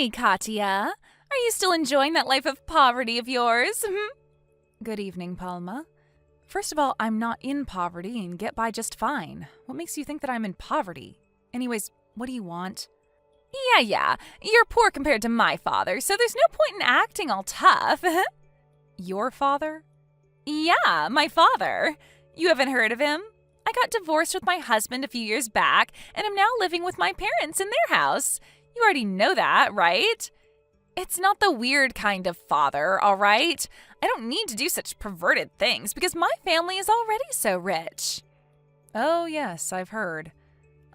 Hey, Katya. Are you still enjoying that life of poverty of yours? Good evening, Palma. First of all, I'm not in poverty and get by just fine. What makes you think that I'm in poverty? Anyways, what do you want? Yeah. You're poor compared to my father, so there's no point in acting all tough. Your father? Yeah, my father. You haven't heard of him? I got divorced with my husband a few years back, and I'm now living with my parents in their house. You already know that, right? It's not the weird kind of father, all right? I don't need to do such perverted things because my family is already so rich. Oh, yes, I've heard.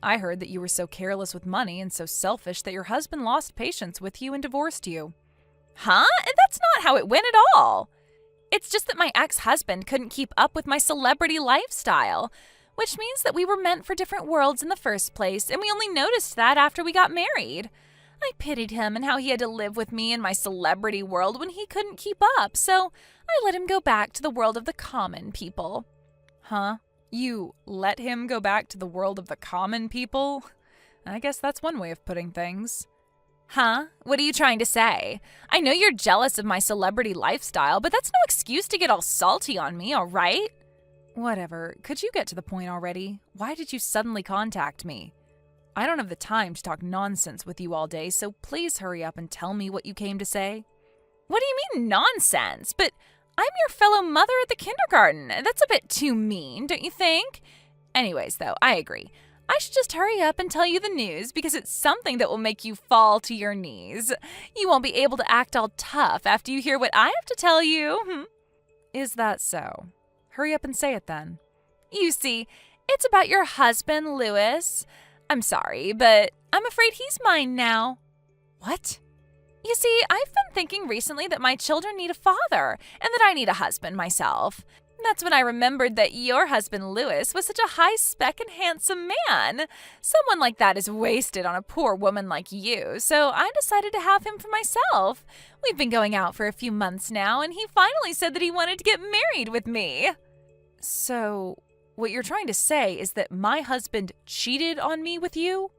I heard that you were so careless with money and so selfish that your husband lost patience with you and divorced you. Huh? That's not how it went at all. It's just that my ex-husband couldn't keep up with my celebrity lifestyle, which means that we were meant for different worlds in the first place, and we only noticed that after we got married. I pitied him and how he had to live with me in my celebrity world when he couldn't keep up, so I let him go back to the world of the common people. Huh? You let him go back to the world of the common people? I guess that's one way of putting things. Huh? What are you trying to say? I know you're jealous of my celebrity lifestyle, but that's no excuse to get all salty on me, all right? Whatever. Could you get to the point already? Why did you suddenly contact me? I don't have the time to talk nonsense with you all day, so please hurry up and tell me what you came to say. What do you mean nonsense? But I'm your fellow mother at the kindergarten. That's a bit too mean, don't you think? Anyways, though, I agree. I should just hurry up and tell you the news because it's something that will make you fall to your knees. You won't be able to act all tough after you hear what I have to tell you. Is that so? Hurry up and say it then. You see, it's about your husband, Louis. I'm sorry, but I'm afraid he's mine now. What? You see, I've been thinking recently that my children need a father and that I need a husband myself. That's when I remembered that your husband, Louis, was such a high-spec and handsome man. Someone like that is wasted on a poor woman like you, so I decided to have him for myself. We've been going out for a few months now, and he finally said that he wanted to get married with me. So, what you're trying to say is that my husband cheated on me with you?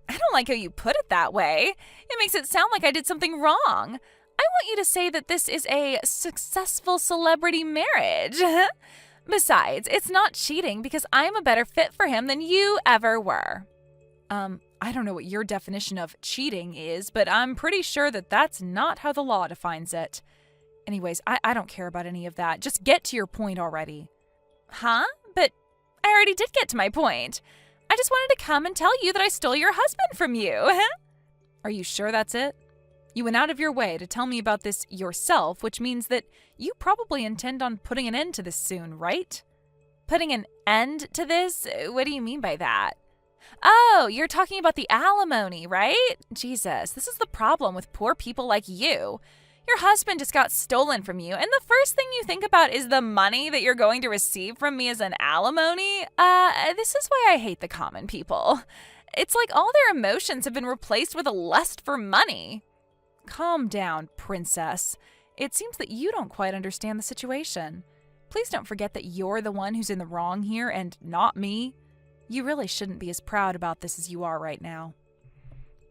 I don't like how you put it that way. It makes it sound like I did something wrong. I want you to say that this is a successful celebrity marriage. Besides, it's not cheating because I'm a better fit for him than you ever were. I don't know what your definition of cheating is, but I'm pretty sure that that's not how the law defines it. Anyways, I don't care about any of that. Just get to your point already. Huh? But I already did get to my point. I just wanted to come and tell you that I stole your husband from you. Are you sure that's it? You went out of your way to tell me about this yourself, which means that you probably intend on putting an end to this soon, right? Putting an end to this? What do you mean by that? Oh, you're talking about the alimony, right? Jesus, this is the problem with poor people like you. Your husband just got stolen from you, and the first thing you think about is the money that you're going to receive from me as an alimony? This is why I hate the common people. It's like all their emotions have been replaced with a lust for money. Calm down, princess. It seems that you don't quite understand the situation. Please don't forget that you're the one who's in the wrong here and not me. You really shouldn't be as proud about this as you are right now.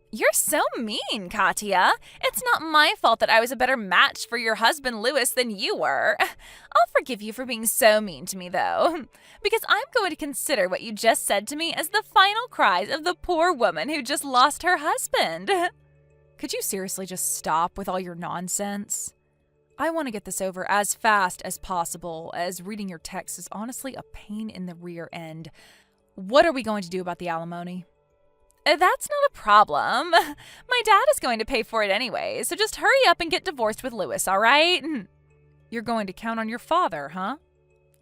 You're so mean, Katya. It's not my fault that I was a better match for your husband, Louis, than you were. I'll forgive you for being so mean to me, though, because I'm going to consider what you just said to me as the final cries of the poor woman who just lost her husband. Could you seriously just stop with all your nonsense? I want to get this over as fast as possible, as reading your text is honestly a pain in the rear end. What are we going to do about the alimony? That's not a problem. My dad is going to pay for it anyway, so just hurry up and get divorced with Louis, all right? You're going to count on your father, huh?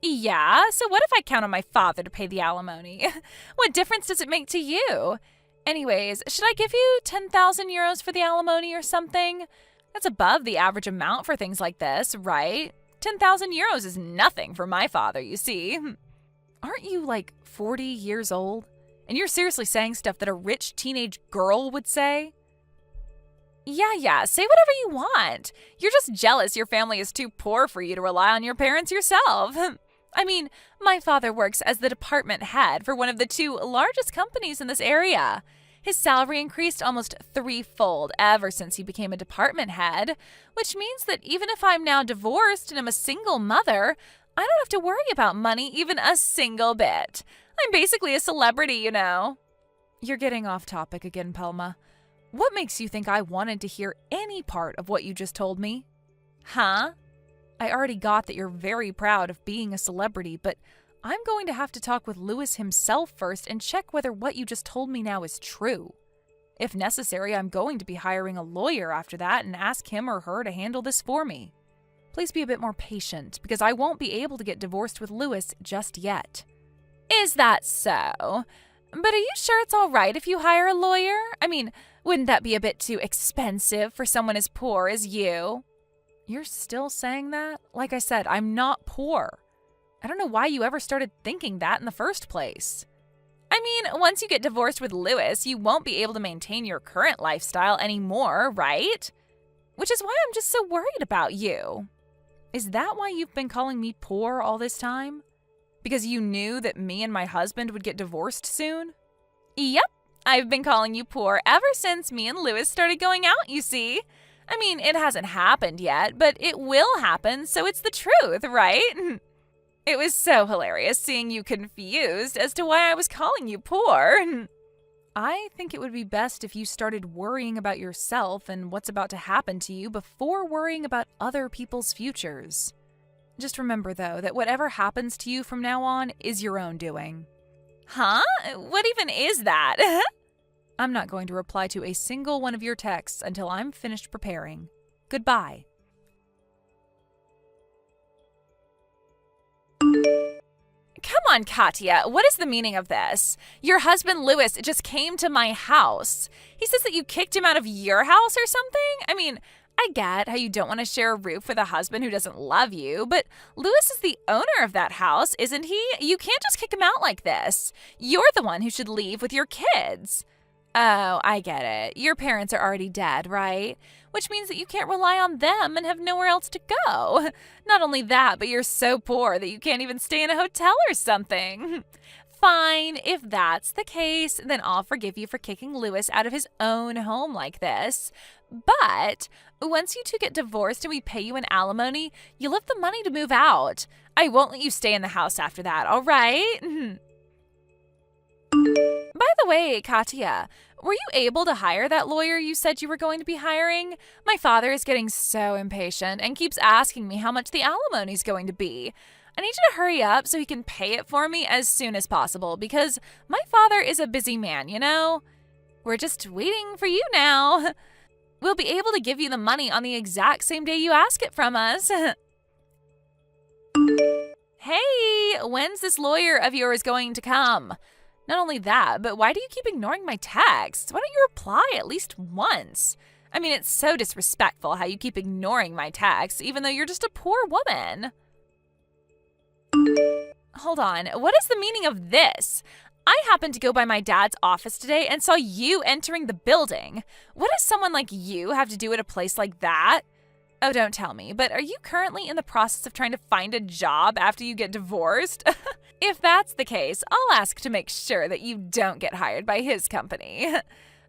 Yeah, so what if I count on my father to pay the alimony? What difference does it make to you? Anyways, should I give you 10,000 euros for the alimony or something? That's above the average amount for things like this, right? 10,000 euros is nothing for my father, you see. Aren't you like 40 years old? And you're seriously saying stuff that a rich teenage girl would say? Yeah, say whatever you want. You're just jealous your family is too poor for you to rely on your parents yourself. I mean, my father works as the department head for one of the two largest companies in this area. His salary increased almost threefold ever since he became a department head, which means that even if I'm now divorced and I'm a single mother, I don't have to worry about money even a single bit. I'm basically a celebrity, you know. You're getting off topic again, Pelma. What makes you think I wanted to hear any part of what you just told me? Huh? I already got that you're very proud of being a celebrity, but I'm going to have to talk with Lewis himself first and check whether what you just told me now is true. If necessary, I'm going to be hiring a lawyer after that and ask him or her to handle this for me. Please be a bit more patient, because I won't be able to get divorced with Lewis just yet. Is that so? But are you sure it's all right if you hire a lawyer? I mean, wouldn't that be a bit too expensive for someone as poor as you? You're still saying that? Like I said, I'm not poor. I don't know why you ever started thinking that in the first place. I mean, once you get divorced with Lewis, you won't be able to maintain your current lifestyle anymore, right? Which is why I'm just so worried about you. Is that why you've been calling me poor all this time? Because you knew that me and my husband would get divorced soon? Yep, I've been calling you poor ever since me and Lewis started going out, you see. I mean, it hasn't happened yet, but it will happen, so it's the truth, right? It was so hilarious seeing you confused as to why I was calling you poor. I think it would be best if you started worrying about yourself and what's about to happen to you before worrying about other people's futures. Just remember, though, that whatever happens to you from now on is your own doing. Huh? What even is that? I'm not going to reply to a single one of your texts until I'm finished preparing. Goodbye. Come on, Katya, what is the meaning of this? Your husband Lewis just came to my house. He says that you kicked him out of your house or something? I mean, I get how you don't want to share a roof with a husband who doesn't love you, but Lewis is the owner of that house, isn't he? You can't just kick him out like this. You're the one who should leave with your kids. Oh, I get it. Your parents are already dead, right? Which means that you can't rely on them and have nowhere else to go. Not only that, but you're so poor that you can't even stay in a hotel or something. Fine, if that's the case, then I'll forgive you for kicking Lewis out of his own home like this. But once you two get divorced and we pay you an alimony, you'll have the money to move out. I won't let you stay in the house after that, all right? By the way, Katya, were you able to hire that lawyer you said you were going to be hiring? My father is getting so impatient and keeps asking me how much the alimony is going to be. I need you to hurry up so he can pay it for me as soon as possible because my father is a busy man, you know? We're just waiting for you now. We'll be able to give you the money on the exact same day you ask it from us. Hey, when's this lawyer of yours going to come? Not only that, but why do you keep ignoring my texts? Why don't you reply at least once? I mean, it's so disrespectful how you keep ignoring my texts, even though you're just a poor woman. Hold on, what is the meaning of this? I happened to go by my dad's office today and saw you entering the building. What does someone like you have to do at a place like that? Oh, don't tell me, but are you currently in the process of trying to find a job after you get divorced? If that's the case, I'll ask to make sure that you don't get hired by his company. Oh,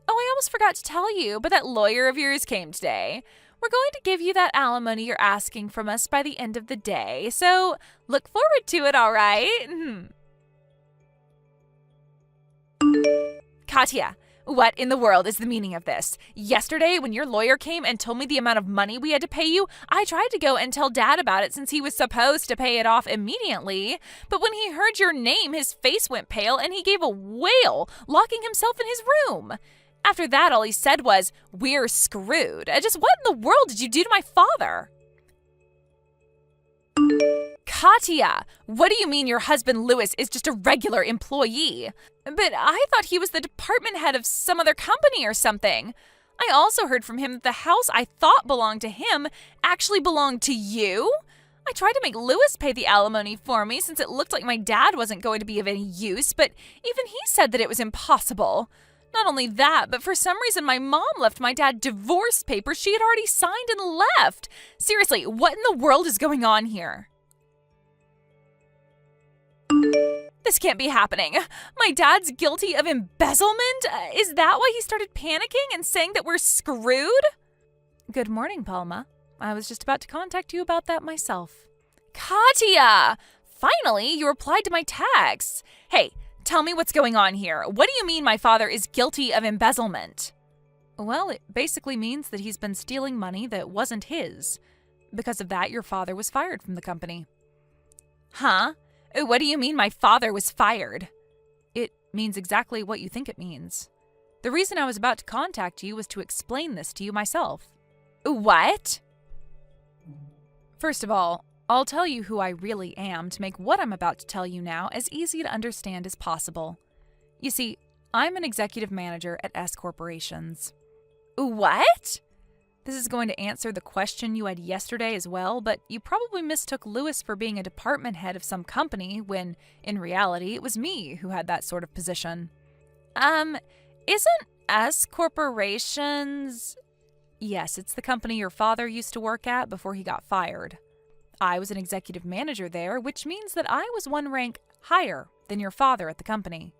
I almost forgot to tell you, but that lawyer of yours came today. We're going to give you that alimony you're asking from us by the end of the day, so look forward to it, all right? Katya, what in the world is the meaning of this? Yesterday, when your lawyer came and told me the amount of money we had to pay you, I tried to go and tell Dad about it since he was supposed to pay it off immediately. But when he heard your name, his face went pale and he gave a wail, locking himself in his room. After that, all he said was, "We're screwed." Just what in the world did you do to my father? Katya, what do you mean your husband Lewis is just a regular employee? But I thought he was the department head of some other company or something. I also heard from him that the house I thought belonged to him actually belonged to you. I tried to make Lewis pay the alimony for me since it looked like my dad wasn't going to be of any use, but even he said that it was impossible. Not only that, but for some reason my mom left my dad divorce papers she had already signed and left. Seriously, what in the world is going on here? This can't be happening. My dad's guilty of embezzlement? Is that why he started panicking and saying that we're screwed? Good morning, Palma. I was just about to contact you about that myself. Katya! Finally, you replied to my text. Hey, tell me what's going on here. What do you mean my father is guilty of embezzlement? Well, it basically means that he's been stealing money that wasn't his. Because of that, your father was fired from the company. Huh? What do you mean my father was fired? It means exactly what you think it means. The reason I was about to contact you was to explain this to you myself. What? First of all, I'll tell you who I really am to make what I'm about to tell you now as easy to understand as possible. You see, I'm an executive manager at S Corporations. What? This is going to answer the question you had yesterday as well, but you probably mistook Lewis for being a department head of some company when, in reality, it was me who had that sort of position. Isn't S Corporations... Yes, it's the company your father used to work at before he got fired. I was an executive manager there, which means that I was one rank higher than your father at the company.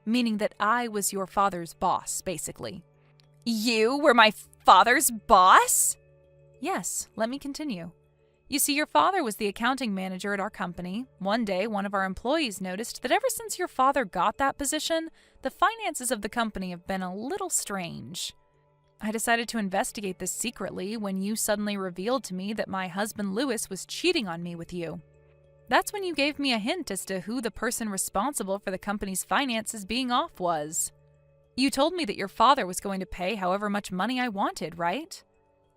Meaning that I was your father's boss, basically. You were my father's boss? Yes, let me continue. You see, your father was the accounting manager at our company. One day, one of our employees noticed that ever since your father got that position, the finances of the company have been a little strange. I decided to investigate this secretly when you suddenly revealed to me that my husband Lewis was cheating on me with you. That's when you gave me a hint as to who the person responsible for the company's finances being off was. You told me that your father was going to pay however much money I wanted, right?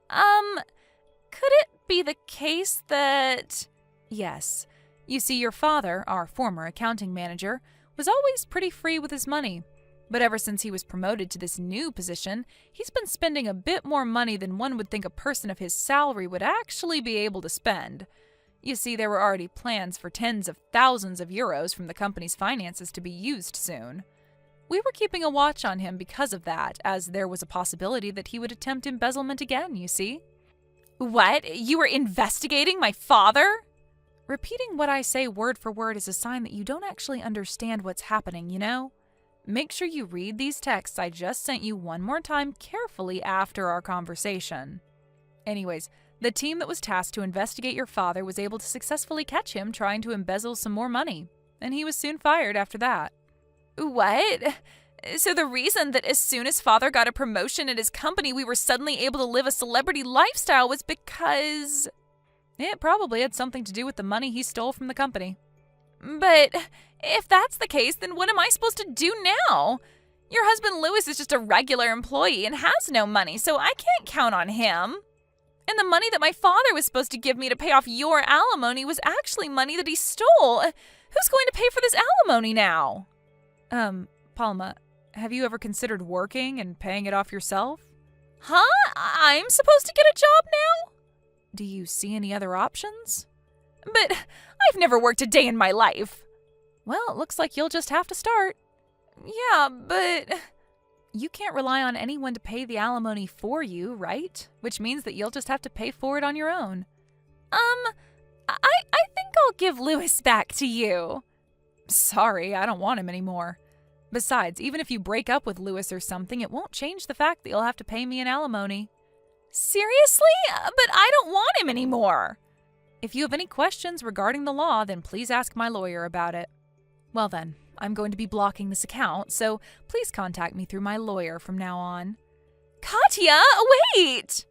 Could it be the case that... Yes. You see, your father, our former accounting manager, was always pretty free with his money. But ever since he was promoted to this new position, he's been spending a bit more money than one would think a person of his salary would actually be able to spend. You see, there were already plans for tens of thousands of euros from the company's finances to be used soon. We were keeping a watch on him because of that, as there was a possibility that he would attempt embezzlement again, you see. What? You were investigating my father? Repeating what I say word for word is a sign that you don't actually understand what's happening, you know? Make sure you read these texts I just sent you one more time carefully after our conversation. Anyways, the team that was tasked to investigate your father was able to successfully catch him trying to embezzle some more money, and he was soon fired after that. What? So the reason that as soon as father got a promotion at his company, we were suddenly able to live a celebrity lifestyle was because... It probably had something to do with the money he stole from the company. But if that's the case, then what am I supposed to do now? Your husband Lewis is just a regular employee and has no money, so I can't count on him. And the money that my father was supposed to give me to pay off your alimony was actually money that he stole. Who's going to pay for this alimony now? Palma, have you ever considered working and paying it off yourself? Huh? I'm supposed to get a job now? Do you see any other options? But I've never worked a day in my life. Well, it looks like you'll just have to start. Yeah, but... You can't rely on anyone to pay the alimony for you, right? Which means that you'll just have to pay for it on your own. I think I'll give Lewis back to you. Sorry, I don't want him anymore. Besides, even if you break up with Lewis or something, it won't change the fact that you'll have to pay me an alimony. Seriously? But I don't want him anymore. If you have any questions regarding the law, then please ask my lawyer about it. Well then, I'm going to be blocking this account, so please contact me through my lawyer from now on. Katya, wait!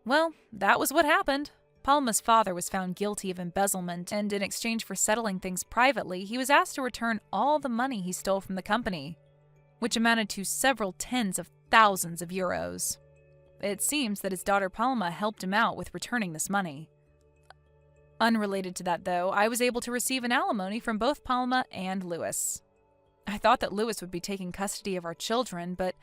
Well, that was what happened. Palma's father was found guilty of embezzlement, and in exchange for settling things privately, he was asked to return all the money he stole from the company, which amounted to several tens of thousands of euros. It seems that his daughter Palma helped him out with returning this money. Unrelated to that, though, I was able to receive an alimony from both Palma and Lewis. I thought that Lewis would be taking custody of our children, but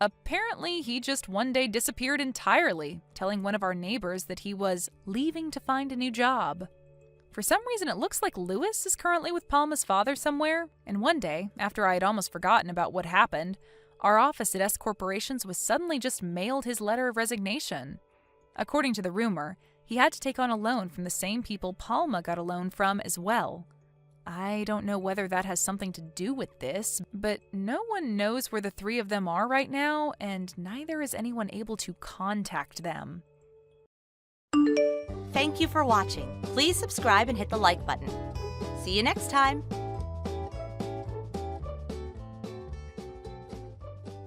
apparently he just one day disappeared entirely, telling one of our neighbors that he was leaving to find a new job. For some reason, it looks like Lewis is currently with Palma's father somewhere, and one day, after I had almost forgotten about what happened, our office at S Corporations was suddenly just mailed his letter of resignation. According to the rumor, He had to take on a loan from the same people Palma got a loan from as well. I don't know whether that has something to do with this, but no one knows where the three of them are right now, and neither is anyone able to contact them. Thank you for watching. Please subscribe and hit the like button. See you next time.